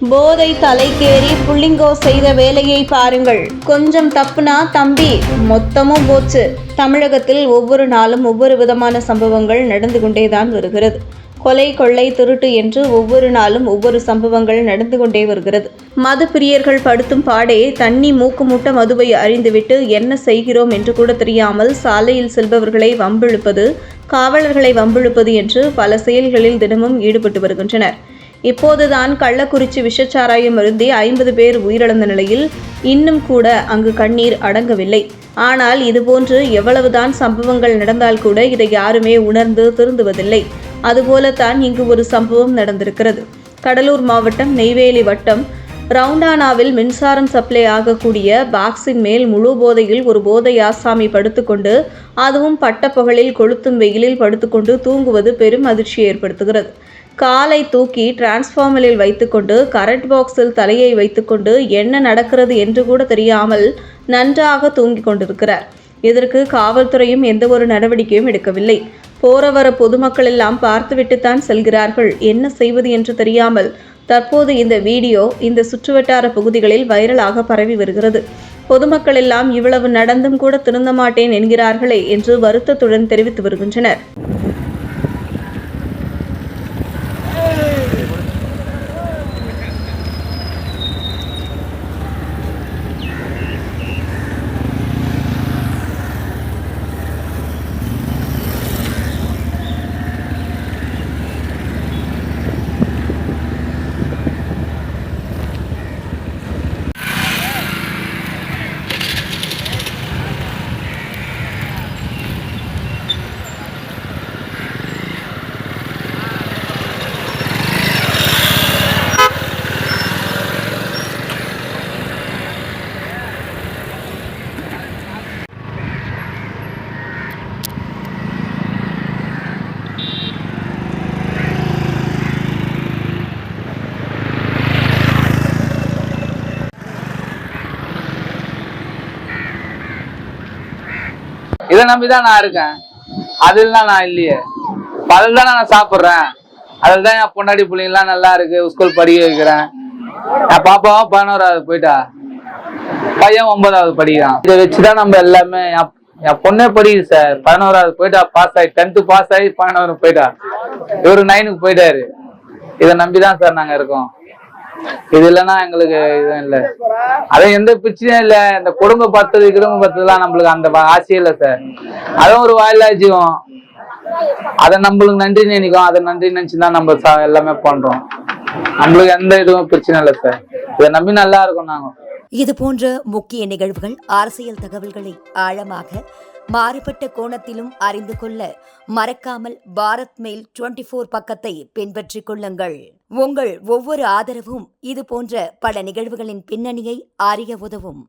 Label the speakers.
Speaker 1: போதை தலைக்கேறி புள்ளிங்கோ செய்த வேலையை பாருங்கள். கொஞ்சம் தப்புனா தம்பி மொத்தமும் போச்சு. தமிழகத்தில் ஒவ்வொரு நாளும் ஒவ்வொரு விதமான சம்பவங்கள் நடந்து கொண்டேதான் வருகிறது. கொலை, கொள்ளை, திருட்டு என்று ஒவ்வொரு நாளும் ஒவ்வொரு சம்பவங்கள் நடந்து கொண்டே வருகிறது. மது பிரியர்கள் படுத்தும் பாடே தண்ணி மூக்கு முட்ட மதுவை அறிந்துவிட்டு என்ன செய்கிறோம் என்று கூட தெரியாமல் சாலையில் செல்பவர்களை வம்பிழுப்பது, காவலர்களை வம்பிழுப்பது என்று பல செயல்களில் தினமும் ஈடுபட்டு வருகின்றனர். இப்போதுதான் கள்ளக்குறிச்சி விஷச்சாராயம் அருந்தி 50 பேர் உயிரிழந்த நிலையில் இன்னும் கூட அங்கு கண்ணீர் அடங்கவில்லை. ஆனால் இதுபோன்று எவ்வளவுதான் சம்பவங்கள் நடந்தால் கூட இதை யாருமே உணர்ந்து திருந்துவதில்லை. அதுபோலத்தான் இங்கு ஒரு சம்பவம் நடந்திருக்கிறது. கடலூர் மாவட்டம் நெய்வேலி வட்டம் ரவுண்டானாவில் மின்சாரம் சப்ளை ஆகக்கூடிய பாக்ஸின் மேல் முழு போதையில் ஒரு போதை ஆசாமி படுத்துக்கொண்டு, அதுவும் பட்டப்பகலில் கொளுத்தும் வெயிலில் படுத்துக்கொண்டு தூங்குவது பெரும் அதிர்ச்சியை ஏற்படுத்துகிறது. காலை தூக்கி டிரான்ஸ்ஃபார்மரில் வைத்துக்கொண்டு கரண்ட் பாக்ஸில் தலையை வைத்துக்கொண்டு என்ன நடக்கிறது என்று கூட தெரியாமல் நன்றாக தூங்கிக் கொண்டிருக்கிறார். இதற்கு காவல்துறையும் எந்த ஒரு நடவடிக்கையும் எடுக்கவில்லை. போற வர பொதுமக்கள் எல்லாம் பார்த்துவிட்டுத்தான் செல்கிறார்கள். என்ன செய்வது என்று தெரியாமல் தற்போது இந்த வீடியோ இந்த சுற்றுவட்டார பகுதிகளில் வைரலாக பரவி வருகிறது. பொதுமக்கள் எல்லாம் இவ்வளவு நடந்தும் கூட திருந்த மாட்டேன் என்கிறார்களே என்று வருத்தத்துடன் தெரிவித்து வருகின்றனர்.
Speaker 2: இதை நம்பிதான் நான் இருக்கேன். அதுலாம் நான் இல்லையே. அதில் தானே நான் சாப்பிட்றேன். அதில் தான் என் பொண்டாடி பிள்ளைங்கலாம் நல்லா இருக்கு. ஸ்கூல் படிக்க வைக்கிறேன். என் பாப்பாவும் 11வது போயிட்டா, பையன் 9வது படிக்கிறான். இதை வச்சுதான் நம்ம எல்லாமே. என் பொண்ணே படிக்குது சார். 11வது போயிட்டா, பாஸ் ஆகி 10th பாஸ் ஆகி 11வது போயிட்டா. இவரு 9க்கு போயிட்டாரு. இதை நம்பிதான் சார் நாங்க இருக்கோம். இது இல்லைன்னா எங்களுக்கு இதுவும் இல்லை. அது எந்த பிரச்சனையும் இல்லை. இந்த குடும்ப பத்ததுலாம் நம்மளுக்கு அந்த ஆசையே இல்லை சார். அதுவும் ஒரு வாயிலா ஜீவம். அதை நம்மளுக்கு நன்றி நினைக்கும். அதை நன்றி நினைச்சுதான் நம்ம எல்லாமே பண்றோம். நம்மளுக்கு எந்த இதுவும் பிரச்சனை இல்லை சார். இதை நம்பி நல்லா இருக்கும் நாங்க.
Speaker 3: இது போன்ற முக்கிய நிகழ்வுகள், அரசியல் தகவல்களை ஆழமாக மாறுபட்ட கோணத்திலும் அறிந்து கொள்ள மறக்காமல் பாரத் மெயில் 24 பக்கத்தை பின்பற்றிக் கொள்ளுங்கள். உங்கள் ஒவ்வொரு ஆதரவும் இது போன்ற பல நிகழ்வுகளின் பின்னணியை அறிய உதவும்.